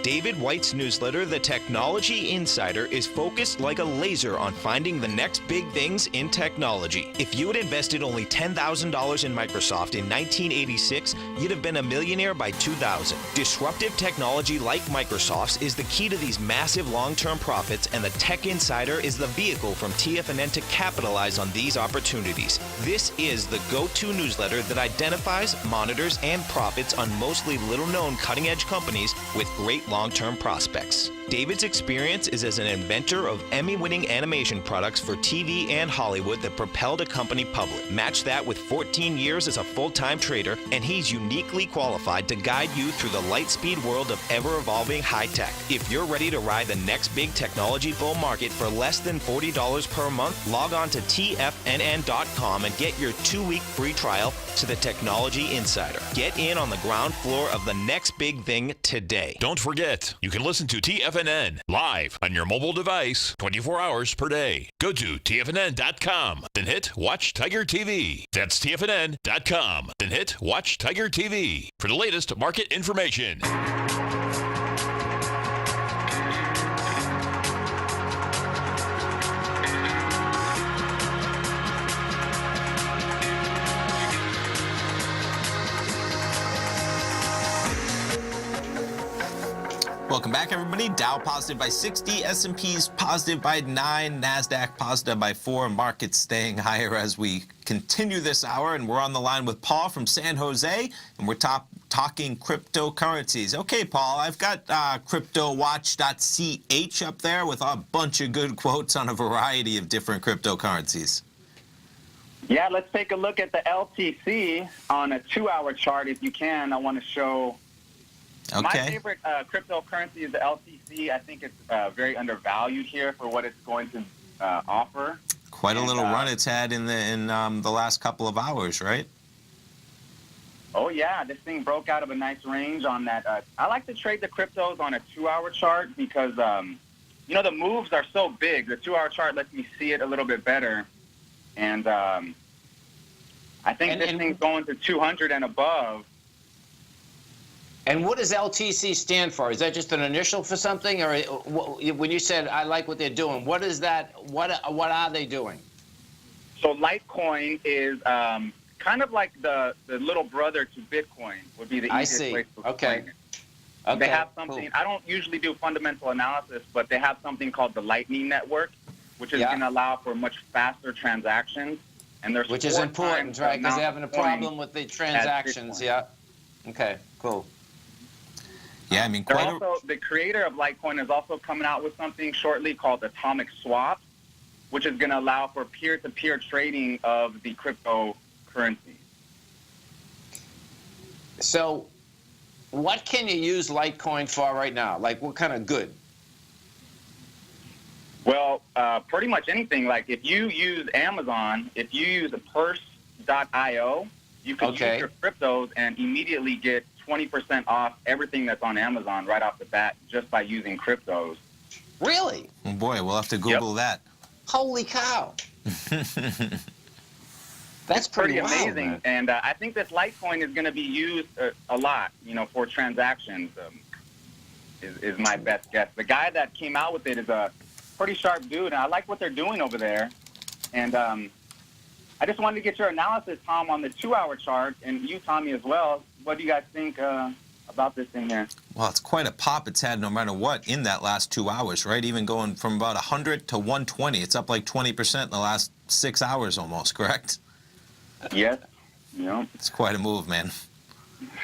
Speaker 1: David White's newsletter, The Technology Insider, is focused like a laser on finding the next big things in technology. If you had invested only $10,000 in Microsoft in 1986, you'd have been a millionaire by 2000. Disruptive technology like Microsoft's is the key to these massive long-term profits, and the Tech Insider is the vehicle from TFNN to capitalize on these opportunities. This is the go-to newsletter that identifies, monitors, and profits on mostly little-known cutting-edge companies with great long-term prospects. David's experience is as an inventor of Emmy-winning animation products for TV and Hollywood that propelled a company public. Match that with 14 years as a full-time trader, and he's uniquely qualified to guide you through the light-speed world of ever-evolving high-tech. If you're ready to ride the next big technology bull market for less than $40 per month, log on to TFNN.com and get your 2-week free trial to the Technology Insider. Get in on the ground floor of the next big thing today.
Speaker 4: Don't forget, you can listen to TFNN live on your mobile device 24 hours per day. Go to TFNN.com, then hit Watch Tiger TV. That's TFNN.com, then hit Watch Tiger TV for the latest market information.
Speaker 2: Welcome back, everybody. Dow positive by 60, S&P's positive by 9, NASDAQ positive by 4, markets staying higher as we continue this hour. And we're on the line with Paul from San Jose, and we're talking cryptocurrencies. Okay, Paul, I've got CryptoWatch.ch up there with a bunch of good quotes on a variety of different cryptocurrencies.
Speaker 8: Yeah, let's take a look at the LTC on a 2-hour chart if you can. I want to show...
Speaker 2: Okay.
Speaker 8: My favorite cryptocurrency is the LTC. I think it's very undervalued here for what it's going to offer.
Speaker 2: Quite a little run it's had in the last couple of hours, right?
Speaker 8: Oh, yeah. This thing broke out of a nice range on that. I like to trade the cryptos on a 2-hour chart because, you know, the moves are so big. The 2-hour chart lets me see it a little bit better. And I think this thing's going to 200 and above.
Speaker 3: And what does LTC stand for? Is that just an initial for something, or when you said I like what they're doing, what is that? What are they doing?
Speaker 8: So Litecoin is kind of like the little brother to Bitcoin. Would be the easiest way to explain it.
Speaker 3: Okay.
Speaker 8: They have something. Cool. I don't usually do fundamental analysis, but they have something called the Lightning Network, which is going to allow for much faster transactions. And there's
Speaker 3: which is important, right? Because they're having a problem with the transactions. Yeah. Okay. Cool.
Speaker 2: Yeah, I mean,
Speaker 8: the creator of Litecoin is also coming out with something shortly called Atomic Swap, which is going to allow for peer-to-peer trading of the cryptocurrency.
Speaker 3: So, what can you use Litecoin for right now? Like, what kind of good?
Speaker 8: Well, pretty much anything. Like, if you use Amazon, if you use purse.io, you can use your cryptos and immediately get 20% off everything that's on Amazon right off the bat just by using cryptos.
Speaker 3: Really?
Speaker 2: Oh boy, we'll have to Google that.
Speaker 3: Holy cow.
Speaker 8: That's pretty
Speaker 3: wild,
Speaker 8: amazing.
Speaker 3: Man.
Speaker 8: And I think this Litecoin is going to be used a lot, you know, for transactions is my best guess. The guy that came out with it is a pretty sharp dude, and I like what they're doing over there. And I just wanted to get your analysis, Tom, on the 2-hour chart, and you, Tommy, as well. What do you guys think about this thing here?
Speaker 2: Well, it's quite a pop it's had no matter what in that last 2 hours, right? Even going from about 100 to 120. It's up like 20% in the last 6 hours almost, correct?
Speaker 8: Yes. Yeah.
Speaker 2: It's quite a move, man.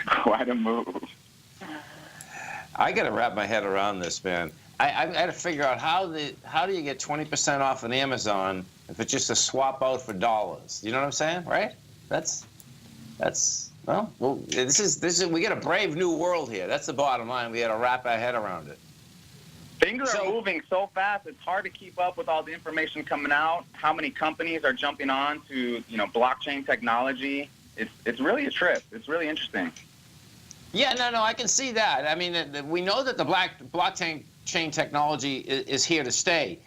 Speaker 8: Quite a move.
Speaker 3: I got to wrap my head around this, man. I got to figure out how do you get 20% off on Amazon if it's just a swap out for dollars? You know what I'm saying, right? That's well, this is we got a brave new world here. That's the bottom line. We got to wrap our head around it.
Speaker 8: Things are moving so fast, it's hard to keep up with all the information coming out. How many companies are jumping on to, blockchain technology? It's really a trip. It's really interesting.
Speaker 3: Yeah, no, I can see that. I mean, we know that the blockchain technology is here to stay.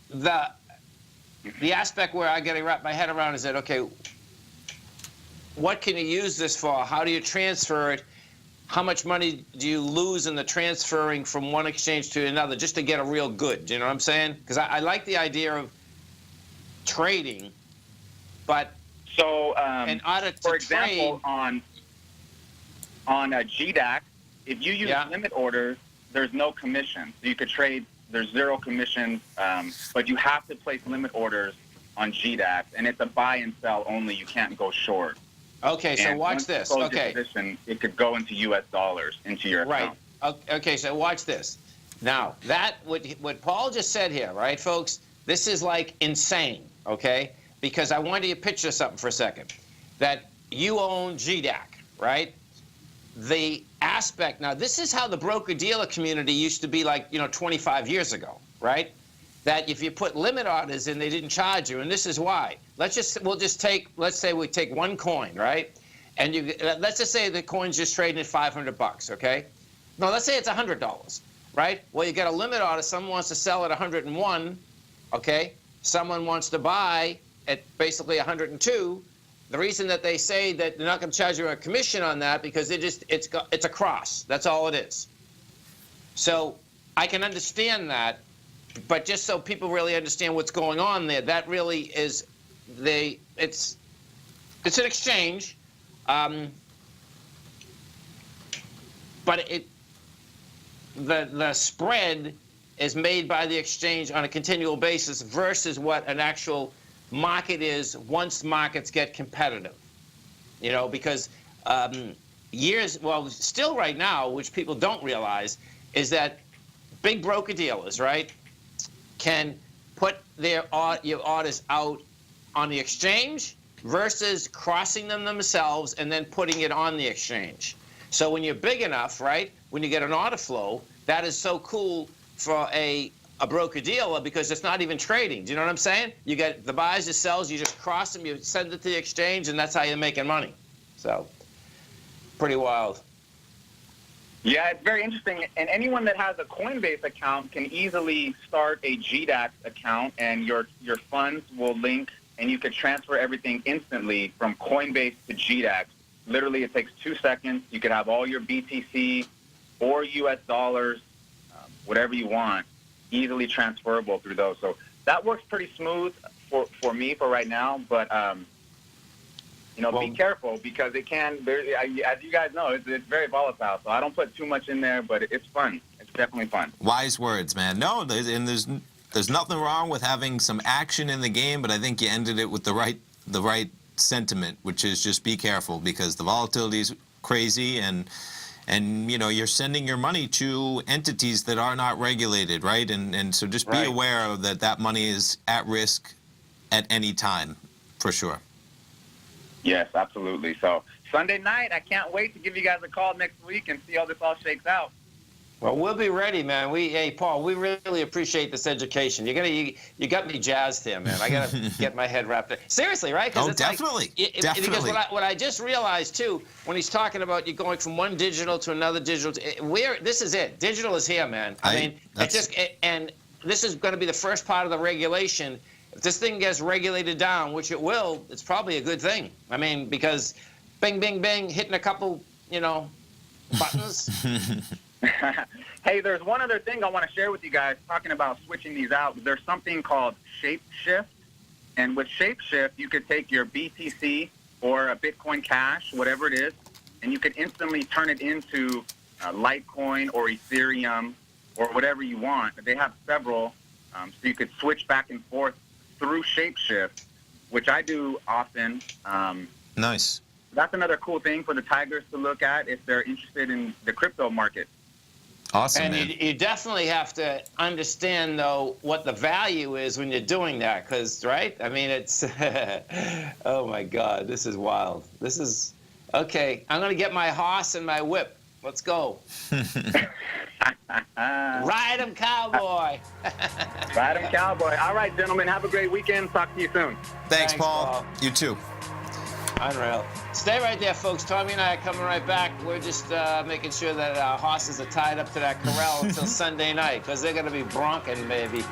Speaker 3: The aspect where I got to wrap my head around is that, okay, what can you use this for? How do you transfer it? How much money do you lose in the transferring from one exchange to another just to get a real good? Do you know what I'm saying? Because I like the idea of trading, but in order to
Speaker 8: for example,
Speaker 3: trade,
Speaker 8: on a GDAX, if you use limit orders, there's no commission. So you could trade, there's zero commissions, but you have to place limit orders on GDAX, and it's a buy and sell only. You can't go short.
Speaker 3: Okay, so
Speaker 8: And
Speaker 3: watch
Speaker 8: once
Speaker 3: this.
Speaker 8: you close your
Speaker 3: Okay.
Speaker 8: position, it could go into U.S. dollars into your account.
Speaker 3: Right. Okay, so watch this. Now, what Paul just said here, right, folks, this is like insane, okay? Because I want you to picture something for a second. That you own GDAC, right? The aspect, now this is how the broker-dealer community used to be like, 25 years ago, right? That if you put limit orders in, they didn't charge you, and this is why. Let's say we take one coin, right? And let's just say the coin's just trading at $500, okay? No, let's say it's $100, right? Well, you get a limit order. Someone wants to sell at 101, okay? Someone wants to buy at basically 102. The reason that they say that they're not going to charge you a commission on that because it's a cross. That's all it is. So I can understand that. But just so people really understand what's going on there, that really is it's an exchange, but the spread is made by the exchange on a continual basis versus what an actual market is once markets get competitive. Because still right now, which people don't realize, is that big broker dealers, right, can put your orders out on the exchange versus crossing them themselves and then putting it on the exchange. So when you're big enough, right, when you get an order flow, that is so cool for a broker-dealer because it's not even trading. Do you know what I'm saying? You get the buys, the sells, you just cross them, you send it to the exchange, and that's how you're making money. So pretty wild.
Speaker 8: Yeah, it's very interesting. And anyone that has a Coinbase account can easily start a GDAX account, and your funds will link, and you can transfer everything instantly from Coinbase to GDAX. Literally, it takes 2 seconds. You could have all your BTC or U.S. dollars, whatever you want, easily transferable through those. So that works pretty smooth for me for right now, but be careful because it can, as you guys know, it's very volatile. So I don't put too much in there, but it's fun. It's definitely fun.
Speaker 2: Wise words, man. No, there's nothing wrong with having some action in the game, but I think you ended it with the right sentiment, which is just be careful because the volatility is crazy and you're sending your money to entities that are not regulated, right? And so just be aware that money is at risk at any time, for sure.
Speaker 8: Yes, absolutely. So Sunday night, I can't wait to give you guys a call next week and see how this all shakes out.
Speaker 3: Well, we'll be ready, man. Hey, Paul, we really appreciate this education. You got me jazzed here, man. I got to get my head wrapped up. Seriously, right?
Speaker 2: Oh, definitely. Definitely.
Speaker 3: Because what I just realized, too, when he's talking about you going from one digital to another digital, this is it. Digital is here, man. And this is going to be the first part of the regulation. If this thing gets regulated down, which it will, it's probably a good thing. I mean, because bing, bing, bing, hitting a couple, buttons.
Speaker 8: Hey, there's one other thing I want to share with you guys, talking about switching these out. There's something called Shapeshift, and with Shapeshift, you could take your BTC or a Bitcoin Cash, whatever it is, and you could instantly turn it into Litecoin or Ethereum or whatever you want. They have several, so you could switch back and forth through Shapeshift, which I do often.
Speaker 2: Nice.
Speaker 8: That's another cool thing for the Tigers to look at if they're interested in the crypto market.
Speaker 2: Awesome,
Speaker 3: and
Speaker 2: man.
Speaker 3: You definitely have to understand, though, what the value is when you're doing that, because, right? I mean, it's, oh, my God, this is wild. This is, okay, I'm going to get my horse and my whip. Let's go. Ride 'em, cowboy.
Speaker 8: Ride 'em, cowboy. All right, gentlemen, have a great weekend. Talk to you soon.
Speaker 2: Thanks, Paul. You too.
Speaker 3: Unreal. Stay right there, folks. Tommy and I are coming right back. We're just making sure that our horses are tied up to that corral until Sunday night, because they're going to be bronking, maybe.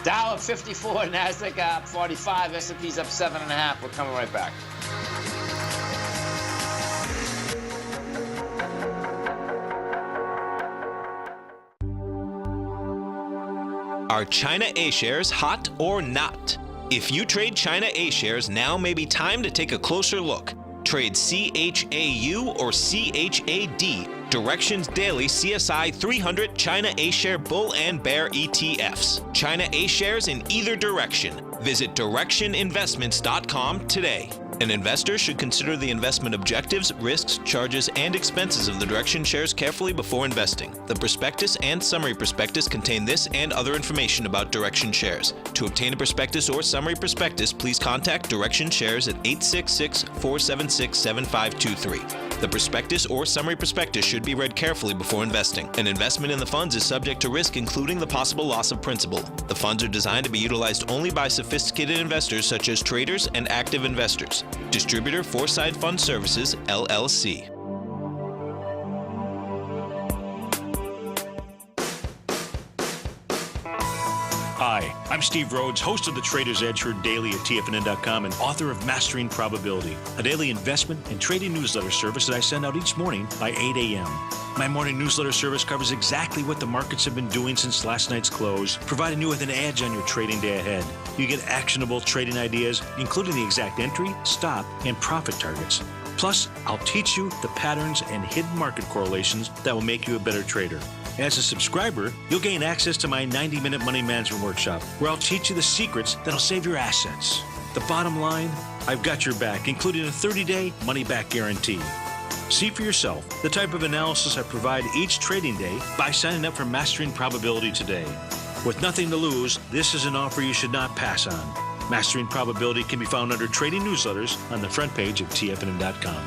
Speaker 3: Dow up 54, NASDAQ up 45, S&P's up 7.5. We're coming right back.
Speaker 1: Are China A-shares hot or not? If you trade China A-shares, now may be time to take a closer look. Trade CHAU or CHAD, Directions Daily CSI 300 China A-share Bull and Bear ETFs. China A-shares in either direction. Visit directioninvestments.com today. An investor should consider the investment objectives, risks, charges, and expenses of the Direction shares carefully before investing. The prospectus and summary prospectus contain this and other information about Direction shares. To obtain a prospectus or summary prospectus, please contact Direction shares at 866-476-7523. The prospectus or summary prospectus should be read carefully before investing. An investment in the funds is subject to risk, including the possible loss of principal. The funds are designed to be utilized only by sophisticated investors such as traders and active investors. Distributor Foreside Fund Services, LLC.
Speaker 10: Hi, I'm Steve Rhodes, host of the Trader's Edge, heard daily at TFNN.com and author of Mastering Probability, a daily investment and trading newsletter service that I send out each morning by 8 a.m. My morning newsletter service covers exactly what the markets have been doing since last night's close, providing you with an edge on your trading day ahead. You get actionable trading ideas, including the exact entry, stop, and profit targets. Plus, I'll teach you the patterns and hidden market correlations that will make you a better trader. As a subscriber, you'll gain access to my 90-minute money management workshop, where I'll teach you the secrets that'll save your assets. The bottom line, I've got your back, including a 30-day money-back guarantee. See for yourself the type of analysis I provide each trading day by signing up for Mastering Probability today. With nothing to lose, this is an offer you should not pass on. Mastering Probability can be found under Trading Newsletters on the front page of TFNN.com.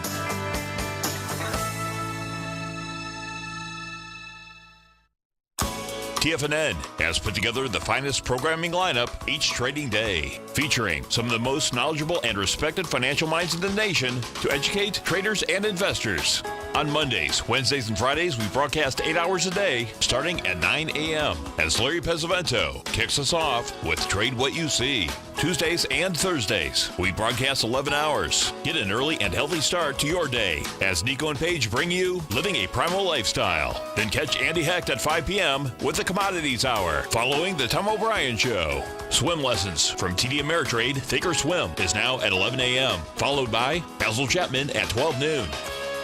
Speaker 4: TFNN has put together the finest programming lineup each trading day, featuring some of the most knowledgeable and respected financial minds in the nation to educate traders and investors. On Mondays, Wednesdays, and Fridays, we broadcast 8 hours a day, starting at 9 a.m. as Larry Pesavento kicks us off with Trade What You See. Tuesdays and Thursdays, we broadcast 11 hours. Get an early and healthy start to your day as Nico and Paige bring you Living a Primal Lifestyle. Then catch Andy Hecht at 5 p.m. with the Commodities Hour, following the Tom O'Brien Show. Swim lessons from TD Ameritrade Thinkorswim is now at 11 a.m., followed by Basil Chapman at 12 noon.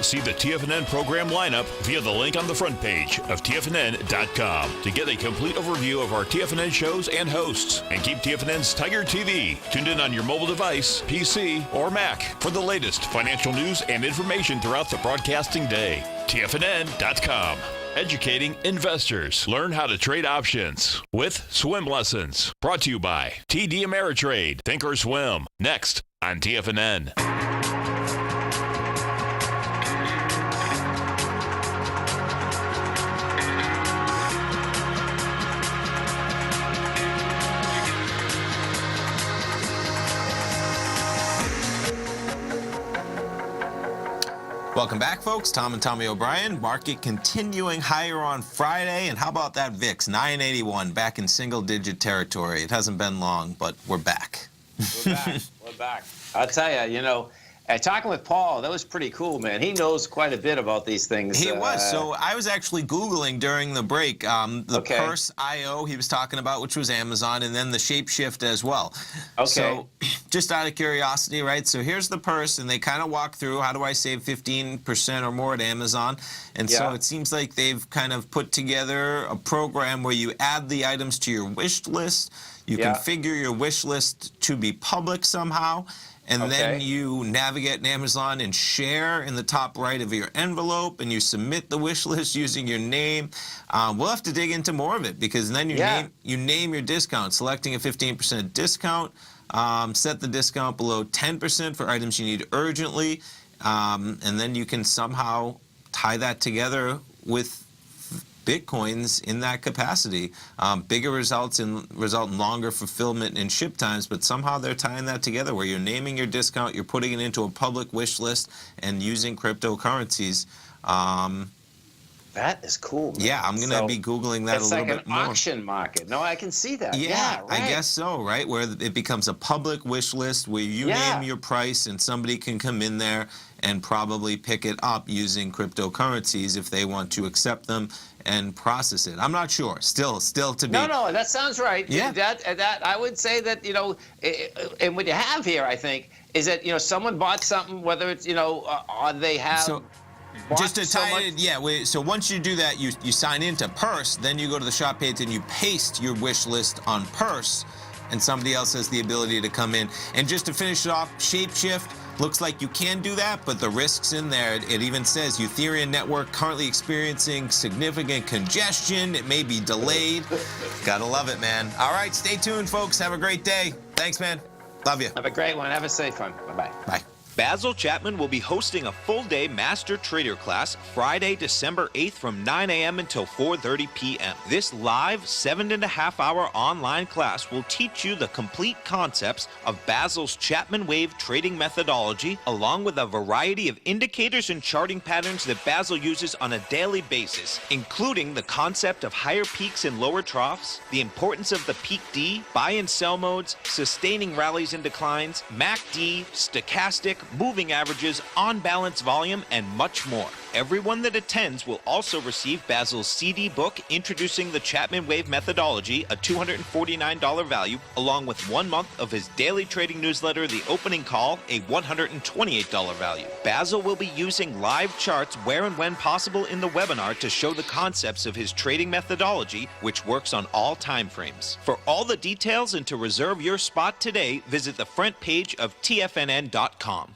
Speaker 4: See the TFNN program lineup via the link on the front page of TFNN.com to get a complete overview of our TFNN shows and hosts. And keep TFNN's Tiger TV tuned in on your mobile device, PC, or Mac for the latest financial news and information throughout the broadcasting day. TFNN.com. Educating investors. Learn how to trade options with swim lessons. Brought to you by TD Ameritrade Thinkorswim. Next on TFNN.
Speaker 2: Welcome back, folks. Tom and Tommy O'Brien. Market continuing higher on Friday. And how about that VIX? 981, back in single-digit territory. It hasn't been long, but we're back.
Speaker 3: We're back. We're back. I'll tell you, talking with Paul, that was pretty cool, man. He knows quite a bit about these things.
Speaker 2: He was. So I was actually Googling during the break the Purse IO he was talking about, which was Amazon, and then the Shapeshift as well.
Speaker 3: Okay.
Speaker 2: So just out of curiosity, right? So here's the Purse, and they kind of walk through how do I save 15% or more at Amazon. And so it seems like they've kind of put together a program where you add the items to your wish list. You configure your wish list to be public somehow. And then you navigate in Amazon and share in the top right of your envelope, and you submit the wish list using your name. We'll have to dig into more of it, because then you name your discount, selecting a 15% discount, set the discount below 10% for items you need urgently, and then you can somehow tie that together with Bitcoins in that capacity. Bigger result in longer fulfillment and ship times, but somehow they're tying that together where you're naming your discount, you're putting it into a public wish list, and using cryptocurrencies.
Speaker 3: That is cool, man.
Speaker 2: Yeah, I'm going to be Googling that a little bit more.
Speaker 3: It's like an auction market. No, I can see that.
Speaker 2: Yeah,
Speaker 3: right.
Speaker 2: I guess so, right? Where it becomes a public wish list where you name your price and somebody can come in there and probably pick it up using cryptocurrencies if they want to accept them and process it. I'm not sure. Still to be.
Speaker 3: No, that sounds right.
Speaker 2: Yeah.
Speaker 3: That I would say that, and what you have here, I think, is that, someone bought something, whether it's, or they have.
Speaker 2: So, just to tie it in, so once you do that, you sign into Purse, then you go to the shop page and you paste your wish list on Purse, and somebody else has the ability to come in. And just to finish it off, Shapeshift, looks like you can do that, but the risk's in there. It even says Ethereum network currently experiencing significant congestion. It may be delayed. Gotta love it, man. All right, stay tuned, folks. Have a great day. Thanks, man. Love you.
Speaker 3: Have a great one. Have a safe one. Bye-bye.
Speaker 2: Bye.
Speaker 1: Basil Chapman will be hosting a full-day Master Trader class Friday, December 8th from 9 a.m. until 4:30 p.m. This live 7.5-hour online class will teach you the complete concepts of Basil's Chapman Wave trading methodology, along with a variety of indicators and charting patterns that Basil uses on a daily basis, including the concept of higher peaks and lower troughs, the importance of the peak D, buy and sell modes, sustaining rallies and declines, MACD, stochastic, moving averages, on-balance volume, and much more. Everyone that attends will also receive Basil's CD book introducing the Chapman Wave methodology, a $249 value, along with 1 month of his daily trading newsletter, The Opening Call, a $128 value. Basil will be using live charts where and when possible in the webinar to show the concepts of his trading methodology, which works on all time frames. For all the details and to reserve your spot today, visit the front page of TFNN.com.